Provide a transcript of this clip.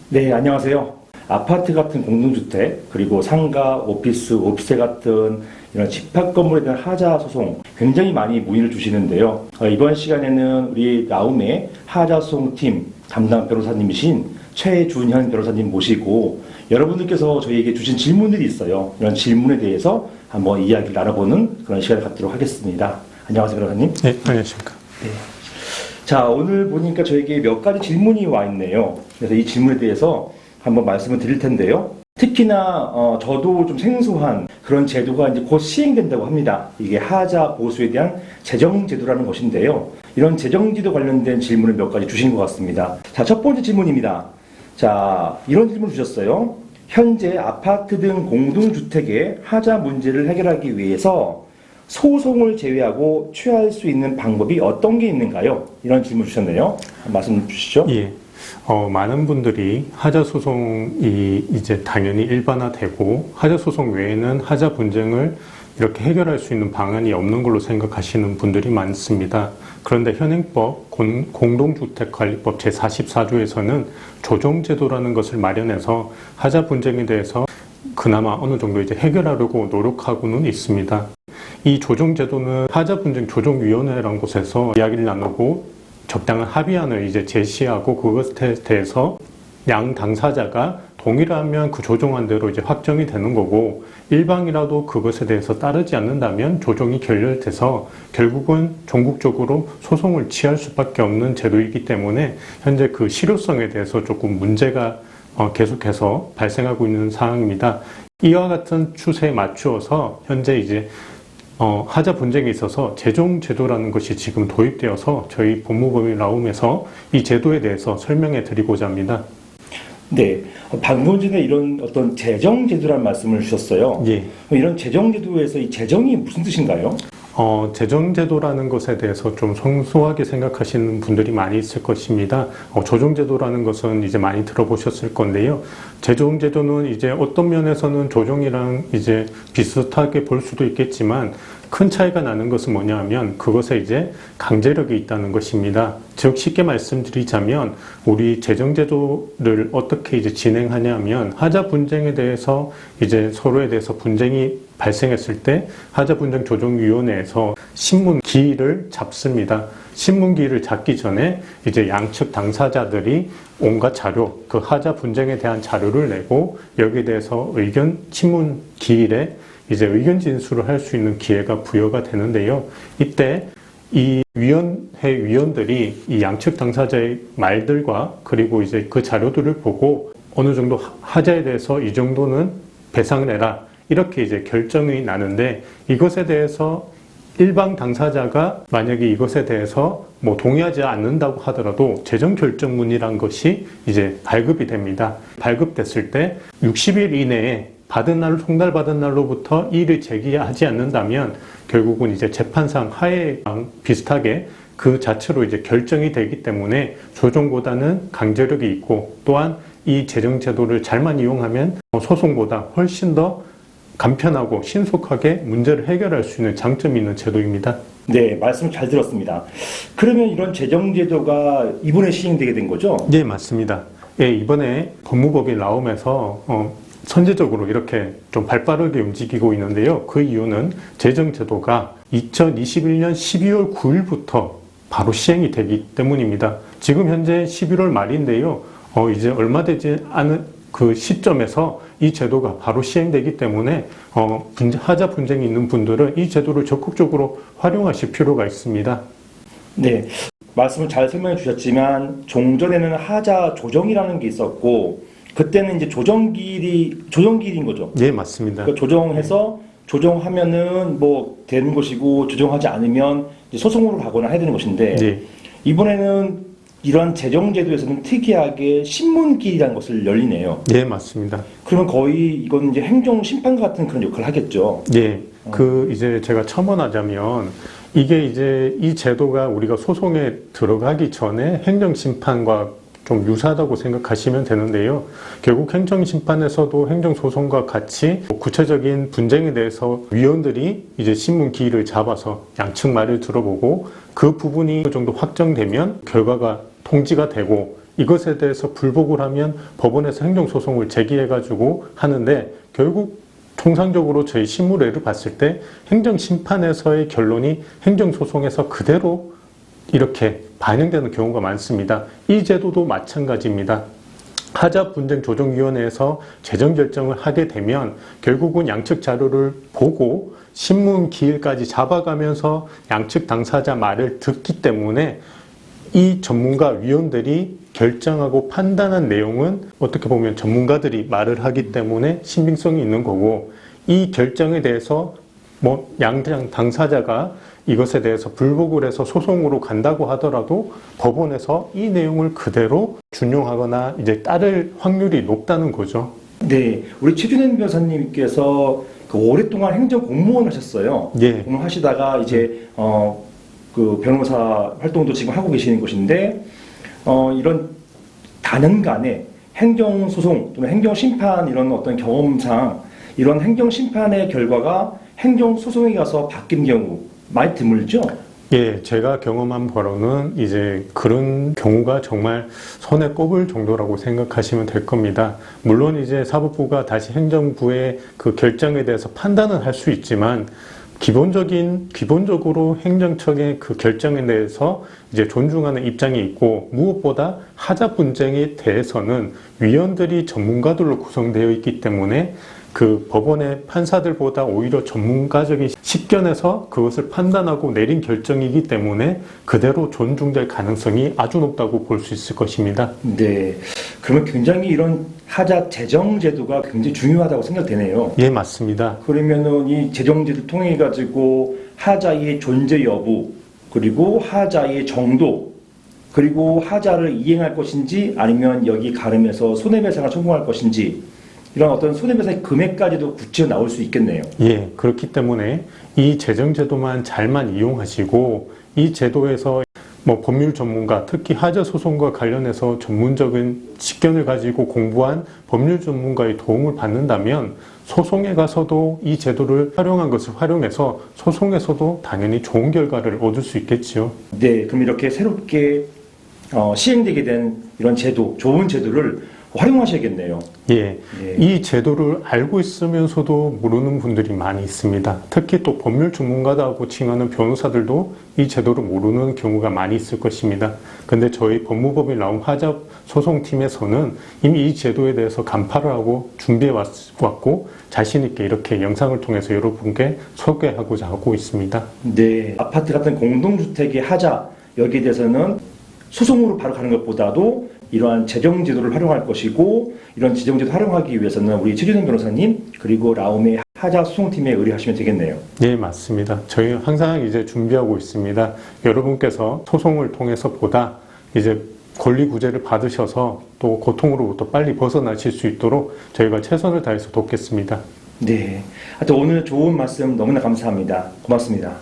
네, 안녕하세요. 아파트 같은 공동주택, 그리고 상가, 오피스텔 같은 이런 집합 건물에 대한 하자 소송 굉장히 많이 문의를 주시는데요. 이번 시간에는 우리 나움의 하자 소송팀 담당 변호사님이신 최준현 변호사님 모시고 여러분들께서 저희에게 주신 질문들이 있어요. 이런 질문에 대해서 한번 이야기를 나눠보는 그런 시간을 갖도록 하겠습니다. 안녕하세요, 변호사님. 네, 안녕하십니까. 네. 자, 오늘 보니까 저에게 몇 가지 질문이 와 있네요. 그래서 이 질문에 대해서 한번 말씀을 드릴 텐데요. 특히나 저도 좀 생소한 그런 제도가 이제 곧 시행된다고 합니다. 이게 하자 보수에 대한 재정제도라는 것인데요. 이런 재정제도 관련된 질문을 몇 가지 주신 것 같습니다. 자, 첫 번째 질문입니다. 자, 이런 질문 주셨어요. 현재 아파트 등 공동주택의 하자 문제를 해결하기 위해서 소송을 제외하고 취할 수 있는 방법이 어떤 게 있는가요? 이런 질문 주셨네요. 말씀 주시죠. 예. 많은 분들이 하자 소송이 이제 당연히 일반화되고 하자 소송 외에는 하자 분쟁을 이렇게 해결할 수 있는 방안이 없는 걸로 생각하시는 분들이 많습니다. 그런데 현행법 공동주택관리법 제44조에서는 조정제도라는 것을 마련해서 하자 분쟁에 대해서 그나마 어느 정도 이제 해결하려고 노력하고는 있습니다. 이 조정제도는 하자분쟁 조정위원회라는 곳에서 이야기를 나누고 적당한 합의안을 이제 제시하고 그것에 대해서 양 당사자가 동일하면 그 조정안대로 이제 확정이 되는 거고 일방이라도 그것에 대해서 따르지 않는다면 조정이 결렬돼서 결국은 전국적으로 소송을 취할 수밖에 없는 제도이기 때문에 현재 그 실효성에 대해서 조금 문제가 계속해서 발생하고 있는 상황입니다. 이와 같은 추세에 맞추어서 현재 이제 하자 분쟁에 있어서 재정제도라는 것이 지금 도입되어서 저희 법무법인 나움에서 이 제도에 대해서 설명해 드리고자 합니다. 네. 방금 전에 이런 어떤 재정제도라는 말씀을 주셨어요. 예. 이런 재정제도에서 이 재정이 무슨 뜻인가요? 재정제도라는 것에 대해서 좀 생소하게 생각하시는 분들이 많이 있을 것입니다. 조정제도라는 것은 이제 많이 들어보셨을 건데요. 재정제도는 이제 어떤 면에서는 조정이랑 이제 비슷하게 볼 수도 있겠지만 큰 차이가 나는 것은 뭐냐 하면 그것에 이제 강제력이 있다는 것입니다. 즉 쉽게 말씀드리자면 우리 재정제도를 어떻게 이제 진행하냐면 하자 분쟁에 대해서 이제 서로에 대해서 분쟁이 발생했을 때 하자분쟁조정위원회에서 신문기일을 잡습니다. 신문기일을 잡기 전에 이제 양측 당사자들이 온갖 자료, 그 하자 분쟁에 대한 자료를 내고 여기에 대해서 신문기일에 이제 의견 진술을 할 수 있는 기회가 부여가 되는데요. 이때 이 위원회 위원들이 이 양측 당사자의 말들과 그리고 이제 그 자료들을 보고 어느 정도 하자에 대해서 이 정도는 배상을 해라. 이렇게 이제 결정이 나는데 이것에 대해서 일방 당사자가 만약에 이것에 대해서 뭐 동의하지 않는다고 하더라도 재정결정문이란 것이 이제 발급이 됩니다. 발급됐을 때 60일 이내에 송달받은 날로부터 이의를 제기하지 않는다면 결국은 이제 재판상 하해랑 비슷하게 그 자체로 이제 결정이 되기 때문에 조정보다는 강제력이 있고 또한 이 재정제도를 잘만 이용하면 소송보다 훨씬 더 간편하고 신속하게 문제를 해결할 수 있는 장점이 있는 제도입니다. 네, 말씀 잘 들었습니다. 그러면 이런 재정제도가 이번에 시행되게 된 거죠? 네, 맞습니다. 예, 이번에 법무법이 나오면서 선제적으로 이렇게 좀 발빠르게 움직이고 있는데요. 그 이유는 재정제도가 2021년 12월 9일부터 바로 시행이 되기 때문입니다. 지금 현재 11월 말인데요. 이제 얼마 되지 않은 그 시점에서 이 제도가 바로 시행되기 때문에 하자 분쟁이 있는 분들은 이 제도를 적극적으로 활용하실 필요가 있습니다. 네, 말씀을 잘 설명해 주셨지만 종전에는 하자 조정이라는 게 있었고 그때는 이제 조정기일인 거죠? 네, 맞습니다. 그러니까 조정해서 조정하면은 뭐 되는 것이고 조정하지 않으면 이제 소송으로 가거나 해야 되는 것인데 네. 이번에는 이런 재정제도에서는 특이하게 신문기일이라는 것을 열리네요. 네, 맞습니다. 그러면 거의 이건 이제 행정심판 같은 그런 역할을 하겠죠. 네, 이제 제가 첨언하자면 이게 이제 이 제도가 우리가 소송에 들어가기 전에 행정심판과 좀 유사하다고 생각하시면 되는데요. 결국 행정심판에서도 행정소송과 같이 구체적인 분쟁에 대해서 위원들이 이제 신문기일을 잡아서 양측 말을 들어보고 그 부분이 어느 정도 확정되면 결과가 통지가 되고 이것에 대해서 불복을 하면 법원에서 행정소송을 제기해가지고 하는데 결국 통상적으로 저희 실무례를 봤을 때 행정심판에서의 결론이 행정소송에서 그대로 이렇게 반영되는 경우가 많습니다. 이 제도도 마찬가지입니다. 하자분쟁조정위원회에서 재정결정을 하게 되면 결국은 양측 자료를 보고 신문기일까지 잡아가면서 양측 당사자 말을 듣기 때문에 이 전문가 위원들이 결정하고 판단한 내용은 어떻게 보면 전문가들이 말을 하기 때문에 신빙성이 있는 거고 이 결정에 대해서 양장 당사자가 이것에 대해서 불복을 해서 소송으로 간다고 하더라도 법원에서 이 내용을 그대로 준용하거나 이제 따를 확률이 높다는 거죠. 네, 우리 최준현 변호사님께서 오랫동안 행정 공무원 하셨어요. 예. 공무원 하시다가 이제 그 변호사 활동도 지금 하고 계시는 것인데 이런 단연간의 행정소송 또는 행정심판 이런 어떤 경험상 이런 행정심판의 결과가 행정소송에 가서 바뀐 경우 많이 드물죠? 예, 제가 경험한 바로는 이제 그런 경우가 정말 손에 꼽을 정도라고 생각하시면 될 겁니다. 물론 이제 사법부가 다시 행정부의 그 결정에 대해서 판단은 할 수 있지만 기본적으로 행정처의 그 결정에 대해서 이제 존중하는 입장이 있고 무엇보다 하자 분쟁에 대해서는 위원들이 전문가들로 구성되어 있기 때문에 그 법원의 판사들보다 오히려 전문가적인 식견에서 그것을 판단하고 내린 결정이기 때문에 그대로 존중될 가능성이 아주 높다고 볼 수 있을 것입니다. 네. 그러면 굉장히 이런 하자 재정제도가 굉장히 중요하다고 생각되네요. 예, 맞습니다. 그러면은 이 재정제도 통해 가지고 하자의 존재 여부, 그리고 하자의 정도, 그리고 하자를 이행할 것인지 아니면 여기 가름해서 손해배상을 청구할 것인지 이런 어떤 손해배상의 금액까지도 구체로 나올 수 있겠네요. 예, 그렇기 때문에 이 재정제도만 잘만 이용하시고 이 제도에서 법률 전문가, 특히 하자 소송과 관련해서 전문적인 식견을 가지고 공부한 법률 전문가의 도움을 받는다면 소송에 가서도 이 제도를 활용한 것을 활용해서 소송에서도 당연히 좋은 결과를 얻을 수 있겠지요. 네, 그럼 이렇게 새롭게 시행되게 된 이런 제도, 좋은 제도를 활용하셔야겠네요. 예, 이 제도를 알고 있으면서도 모르는 분들이 많이 있습니다. 특히 또 법률 전문가라고 칭하는 변호사들도 이 제도를 모르는 경우가 많이 있을 것입니다. 근데 저희 법무법인 나온 하자 소송팀에서는 이미 이 제도에 대해서 간파를 하고 준비해 왔고 자신 있게 이렇게 영상을 통해서 여러분께 소개하고자 하고 있습니다. 네, 아파트 같은 공동주택의 하자 여기에 대해서는 소송으로 바로 가는 것보다도 이러한 재정제도를 활용할 것이고 이런 재정제도 활용하기 위해서는 우리 최준현 변호사님 그리고 라움의 하자 소송팀에 의뢰하시면 되겠네요. 네, 맞습니다. 저희 항상 이제 준비하고 있습니다. 여러분께서 소송을 통해서 보다 이제 권리 구제를 받으셔서 또 고통으로부터 빨리 벗어나실 수 있도록 저희가 최선을 다해서 돕겠습니다. 네, 하여튼 오늘 좋은 말씀 너무나 감사합니다. 고맙습니다.